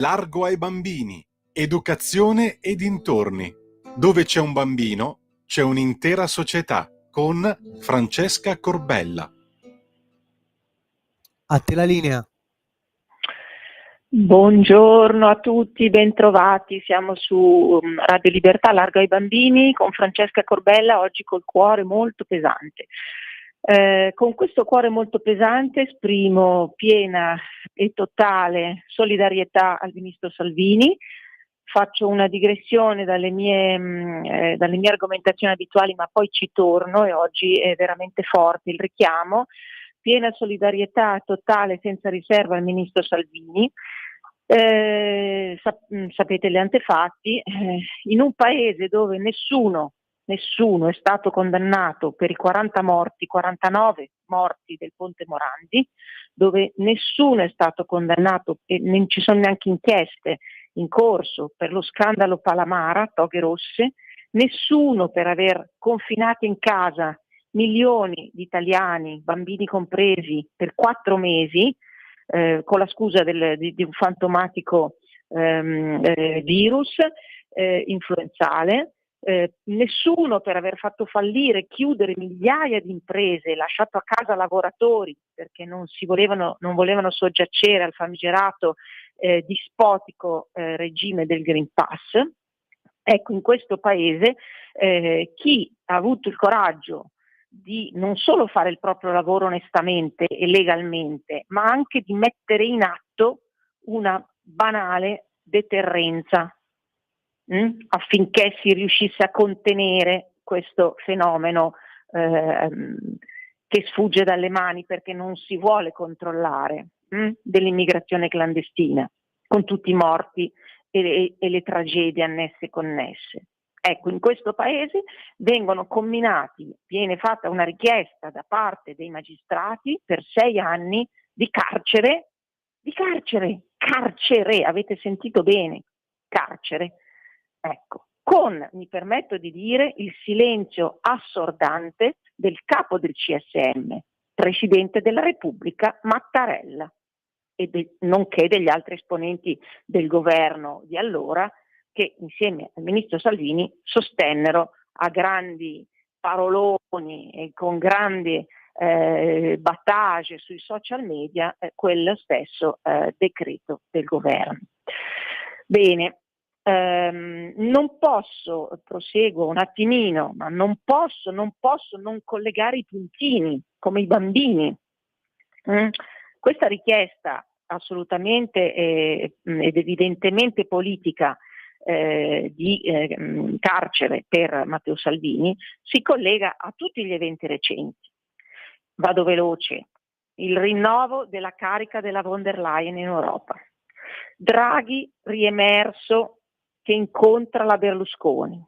Largo ai bambini, educazione e dintorni. Dove c'è un bambino, c'è un'intera società, con Francesca Corbella. A te la linea. Buongiorno a tutti, bentrovati. Siamo su Radio Libertà, Largo ai bambini, con Francesca Corbella, oggi col cuore molto pesante. Con questo cuore molto pesante esprimo piena e totale solidarietà al ministro Salvini. Faccio una digressione dalle mie argomentazioni abituali, ma poi ci torno e oggi è veramente forte il richiamo. Piena solidarietà totale, senza riserva al ministro Salvini. Sapete gli antefatti, in un paese dove nessuno è stato condannato per i 49 morti del Ponte Morandi, dove nessuno è stato condannato e non ci sono neanche inchieste in corso per lo scandalo Palamara, toghe rosse, nessuno per aver confinato in casa milioni di italiani, bambini compresi, per 4 mesi, con la scusa di un fantomatico virus influenzale, nessuno per aver fatto fallire, chiudere migliaia di imprese, lasciato a casa lavoratori perché non volevano soggiacere al famigerato dispotico regime del Green Pass. Ecco, in questo paese chi ha avuto il coraggio di non solo fare il proprio lavoro onestamente e legalmente, ma anche di mettere in atto una banale deterrenza affinché si riuscisse a contenere questo fenomeno che sfugge dalle mani perché non si vuole controllare dell'immigrazione clandestina, con tutti i morti e le tragedie annesse e connesse. Ecco, in questo paese viene fatta una richiesta da parte dei magistrati per 6 anni di carcere, avete sentito bene, carcere. Ecco, mi permetto di dire, il silenzio assordante del capo del CSM, Presidente della Repubblica Mattarella, nonché degli altri esponenti del governo di allora, che insieme al ministro Salvini sostennero a grandi paroloni e con grandi battage sui social media quello stesso decreto del governo. Bene, non posso, proseguo un attimino, ma non posso non collegare i puntini come i bambini. Questa richiesta assolutamente ed evidentemente politica di carcere per Matteo Salvini si collega a tutti gli eventi recenti. Vado veloce. Il rinnovo della carica della von der Leyen in Europa. Draghi riemerso che incontra la Berlusconi.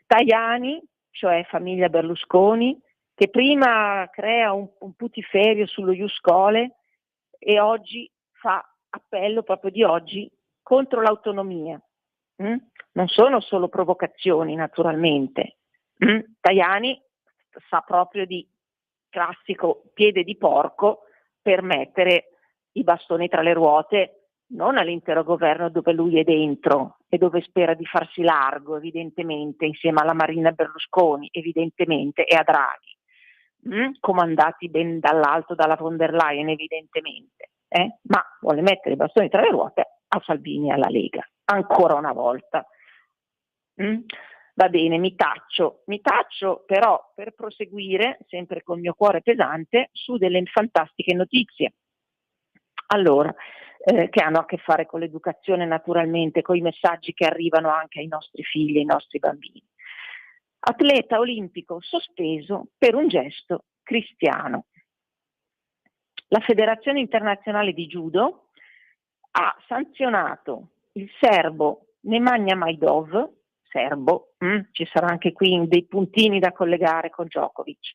Tajani, cioè famiglia Berlusconi, che prima crea un putiferio sullo Ius Scholae e oggi fa appello proprio di oggi contro l'autonomia. Non sono solo provocazioni, naturalmente. Tajani sa proprio di classico piede di porco per mettere i bastoni tra le ruote non all'intero governo dove lui è dentro e dove spera di farsi largo, evidentemente, insieme alla Marina Berlusconi, evidentemente, e a Draghi, comandati ben dall'alto dalla von der Leyen, evidentemente, ma vuole mettere i bastoni tra le ruote a Salvini e alla Lega, ancora una volta. Va bene, mi taccio però per proseguire, sempre col mio cuore pesante, su delle fantastiche notizie. Allora, che hanno a che fare con l'educazione naturalmente, con i messaggi che arrivano anche ai nostri figli, ai nostri bambini. Atleta olimpico sospeso per un gesto cristiano. La Federazione Internazionale di Judo ha sanzionato il serbo Nemanja Majdov, ci sarà anche qui dei puntini da collegare con Djokovic,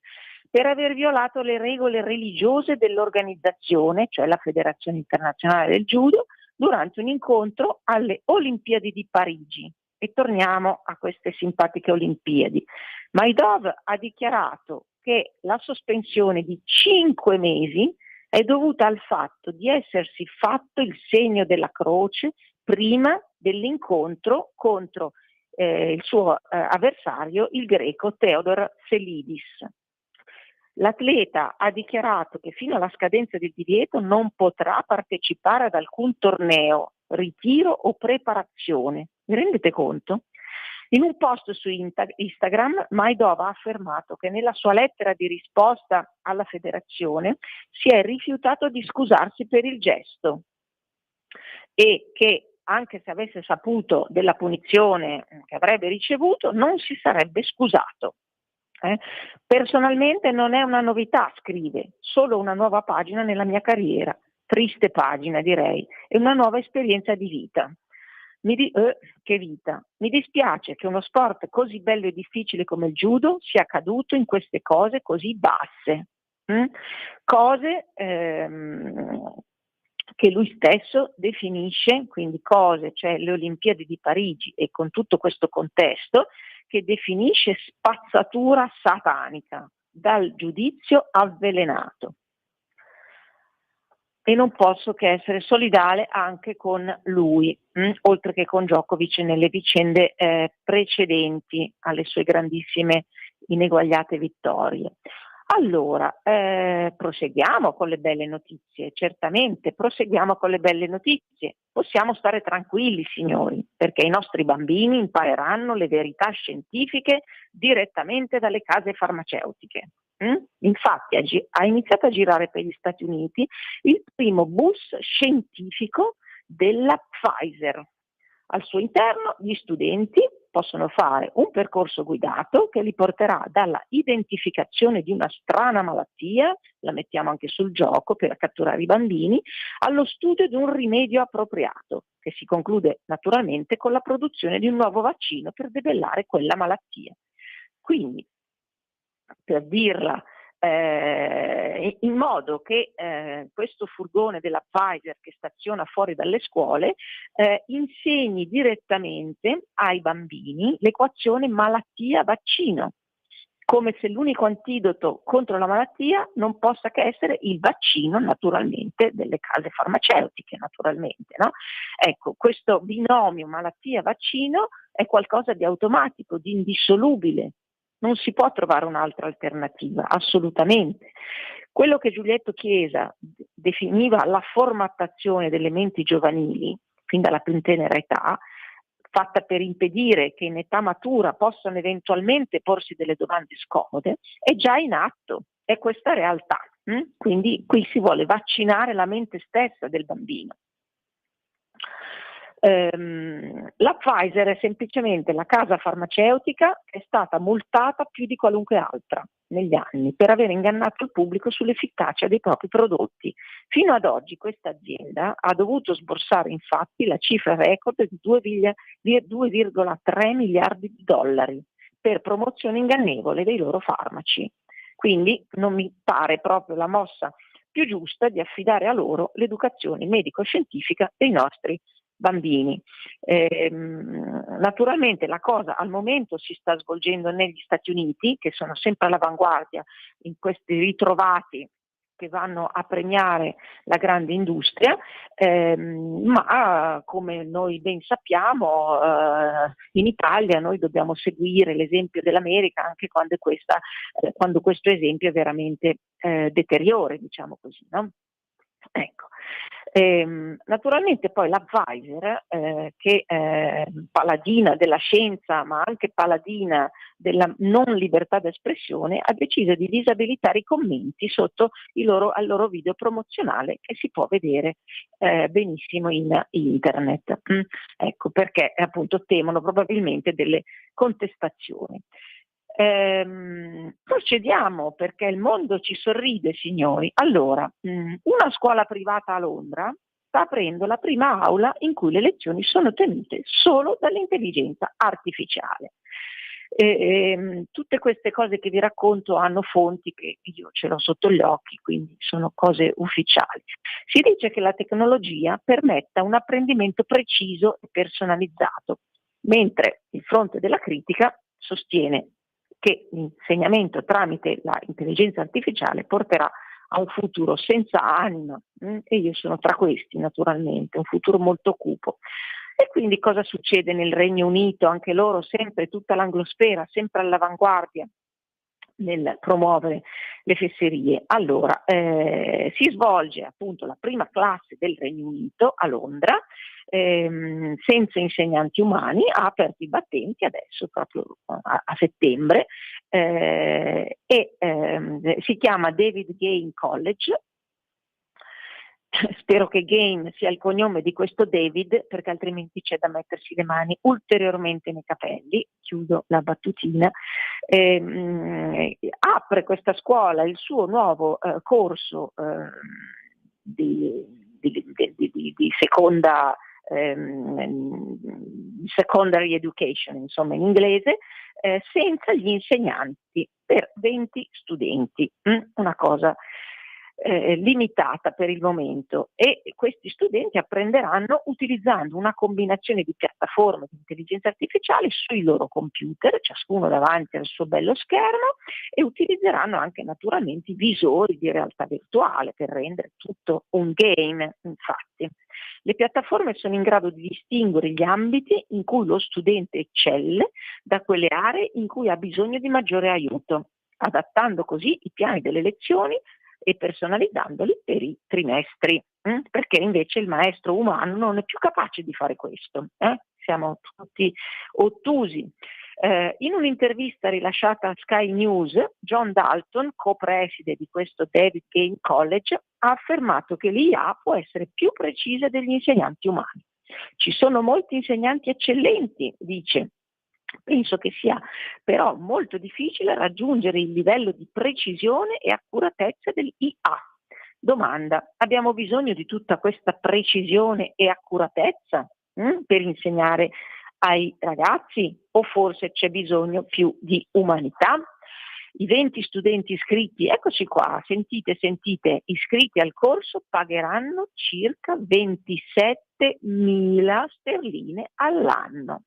per aver violato le regole religiose dell'organizzazione, cioè la Federazione Internazionale del Judo, durante un incontro alle Olimpiadi di Parigi. E torniamo a queste simpatiche Olimpiadi. Majdov ha dichiarato che la sospensione di 5 mesi è dovuta al fatto di essersi fatto il segno della croce prima dell'incontro contro il suo avversario, il greco Theodor Selidis. L'atleta ha dichiarato che fino alla scadenza del divieto non potrà partecipare ad alcun torneo, ritiro o preparazione. Vi rendete conto? In un post su Instagram, Maidov ha affermato che nella sua lettera di risposta alla federazione si è rifiutato di scusarsi per il gesto e che anche se avesse saputo della punizione che avrebbe ricevuto non si sarebbe scusato. Personalmente non è una novità, scrive, solo una nuova pagina nella mia carriera, triste pagina direi, e una nuova esperienza di vita. Che vita! Mi dispiace che uno sport così bello e difficile come il judo sia caduto in queste cose così basse, cose che lui stesso definisce, quindi cose, cioè le Olimpiadi di Parigi e con tutto questo contesto, che definisce spazzatura satanica, dal giudizio avvelenato. E non posso che essere solidale anche con lui, oltre che con Djokovic nelle vicende precedenti alle sue grandissime, ineguagliate vittorie. Allora, proseguiamo con le belle notizie, certamente proseguiamo con le belle notizie. Possiamo stare tranquilli, signori, perché i nostri bambini impareranno le verità scientifiche direttamente dalle case farmaceutiche. Infatti ha iniziato a girare per gli Stati Uniti il primo bus scientifico della Pfizer. Al suo interno gli studenti possono fare un percorso guidato che li porterà dalla identificazione di una strana malattia, la mettiamo anche sul gioco per catturare i bambini, allo studio di un rimedio appropriato, che si conclude naturalmente con la produzione di un nuovo vaccino per debellare quella malattia. Quindi, per dirla in modo che questo furgone della Pfizer che staziona fuori dalle scuole insegni direttamente ai bambini l'equazione malattia-vaccino, come se l'unico antidoto contro la malattia non possa che essere il vaccino, naturalmente, delle case farmaceutiche, naturalmente, no? Ecco, questo binomio malattia-vaccino è qualcosa di automatico, di indissolubile. Non si può trovare un'altra alternativa, assolutamente. Quello che Giulietto Chiesa definiva la formattazione delle menti giovanili, fin dalla più tenera età, fatta per impedire che in età matura possano eventualmente porsi delle domande scomode, è già in atto, è questa realtà. Quindi qui si vuole vaccinare la mente stessa del bambino. La Pfizer è semplicemente la casa farmaceutica che è stata multata più di qualunque altra negli anni per aver ingannato il pubblico sull'efficacia dei propri prodotti. Fino ad oggi questa azienda ha dovuto sborsare infatti la cifra record di 2,3 miliardi di dollari per promozione ingannevole dei loro farmaci. Quindi non mi pare proprio la mossa più giusta di affidare a loro l'educazione medico-scientifica dei nostri bambini. Naturalmente la cosa al momento si sta svolgendo negli Stati Uniti, che sono sempre all'avanguardia in questi ritrovati che vanno a premiare la grande industria, ma come noi ben sappiamo in Italia noi dobbiamo seguire l'esempio dell'America anche quando questo esempio è veramente deteriore, diciamo così, no? Ecco. Naturalmente poi la Pfizer, che paladina della scienza ma anche paladina della non libertà d'espressione, ha deciso di disabilitare i commenti sotto al loro video promozionale che si può vedere benissimo in internet. Ecco, perché appunto temono probabilmente delle contestazioni. Procediamo perché il mondo ci sorride, signori. Allora, una scuola privata a Londra sta aprendo la prima aula in cui le lezioni sono tenute solo dall'intelligenza artificiale. Tutte queste cose che vi racconto hanno fonti che io ce l'ho sotto gli occhi, quindi sono cose ufficiali. Si dice che la tecnologia permetta un apprendimento preciso e personalizzato, mentre il fronte della critica sostiene che l'insegnamento tramite l'intelligenza artificiale porterà a un futuro senza anima, e io sono tra questi naturalmente, un futuro molto cupo. E quindi cosa succede nel Regno Unito? Anche loro sempre, tutta l'anglosfera, sempre all'avanguardia nel promuovere le fesserie. Allora, si svolge appunto la prima classe del Regno Unito a Londra, senza insegnanti umani, ha aperto i battenti adesso proprio a settembre, si chiama David Game College. Spero che Game sia il cognome di questo David, perché altrimenti c'è da mettersi le mani ulteriormente nei capelli. Chiudo la battutina. Apre questa scuola il suo nuovo corso di seconda secondary education, insomma in inglese, senza gli insegnanti, per 20 studenti, una cosa limitata per il momento, e questi studenti apprenderanno utilizzando una combinazione di piattaforme di intelligenza artificiale sui loro computer, ciascuno davanti al suo bello schermo, e utilizzeranno anche naturalmente i visori di realtà virtuale per rendere tutto un game. Infatti le piattaforme sono in grado di distinguere gli ambiti in cui lo studente eccelle da quelle aree in cui ha bisogno di maggiore aiuto, adattando così i piani delle lezioni e personalizzandoli per i trimestri, perché invece il maestro umano non è più capace di fare questo. Siamo tutti ottusi. In un'intervista rilasciata a Sky News, John Dalton, co-preside di questo David Game College, ha affermato che l'IA può essere più precisa degli insegnanti umani. Ci sono molti insegnanti eccellenti, dice. Penso che sia però molto difficile raggiungere il livello di precisione e accuratezza dell'IA. Domanda: abbiamo bisogno di tutta questa precisione e accuratezza per insegnare ai ragazzi, o forse c'è bisogno più di umanità? I 20 studenti iscritti, eccoci qua, sentite, iscritti al corso pagheranno circa 27.000 sterline all'anno.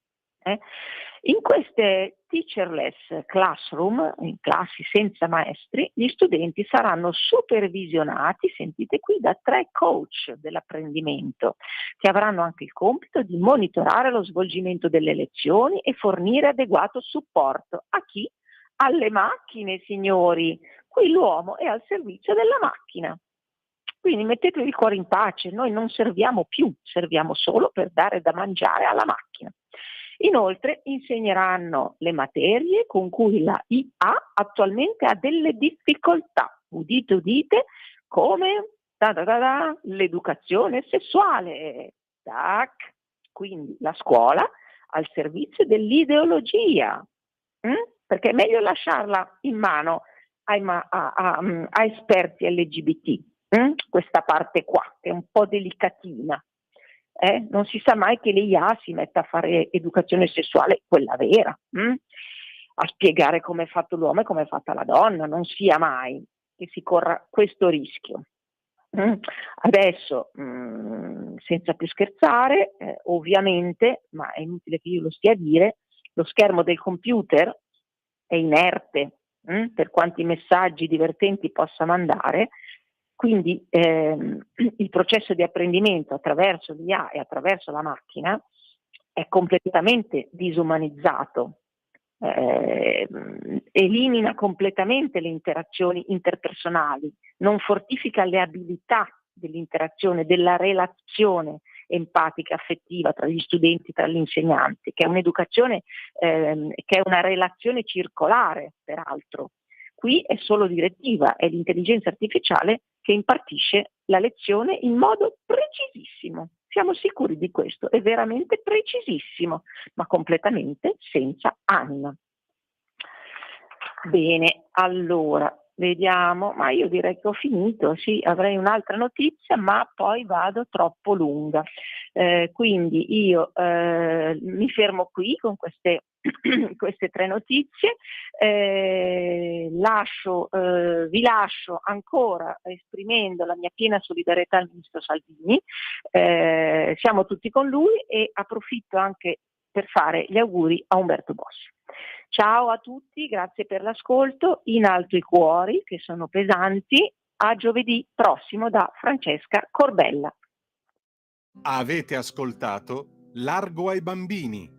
In queste teacherless classroom, in classi senza maestri, gli studenti saranno supervisionati, sentite qui, da 3 coach dell'apprendimento, che avranno anche il compito di monitorare lo svolgimento delle lezioni e fornire adeguato supporto a chi? Alle macchine, signori. Qui l'uomo è al servizio della macchina. Quindi mettetevi il cuore in pace, noi non serviamo più, serviamo solo per dare da mangiare alla macchina. Inoltre insegneranno le materie con cui la IA attualmente ha delle difficoltà, udite udite, come l'educazione sessuale. Tac. Quindi la scuola al servizio dell'ideologia, perché è meglio lasciarla in mano a esperti LGBT, questa parte qua, che è un po' delicatina. Non si sa mai che l'IA si metta a fare educazione sessuale, quella vera, a spiegare come è fatto l'uomo e come è fatta la donna, non sia mai che si corra questo rischio. Adesso, senza più scherzare, ovviamente, ma è inutile che io lo stia a dire, lo schermo del computer è inerte, per quanti messaggi divertenti possa mandare. Quindi il processo di apprendimento attraverso l'IA e attraverso la macchina è completamente disumanizzato, elimina completamente le interazioni interpersonali, non fortifica le abilità dell'interazione, della relazione empatica, affettiva tra gli studenti, tra gli insegnanti, che è un'educazione, che è una relazione circolare, peraltro. Qui è solo direttiva, è l'intelligenza artificiale che impartisce la lezione in modo precisissimo. Siamo sicuri di questo, è veramente precisissimo, ma completamente senza anima. Bene, allora, vediamo, ma io direi che ho finito, sì, avrei un'altra notizia, ma poi vado troppo lunga. Quindi io mi fermo qui con queste 3 notizie, vi lascio ancora esprimendo la mia piena solidarietà al ministro Salvini, siamo tutti con lui, e approfitto anche per fare gli auguri a Umberto Bossi. Ciao a tutti, grazie per l'ascolto, in alto i cuori che sono pesanti, A giovedì prossimo da Francesca Corbella. Avete ascoltato Largo ai bambini,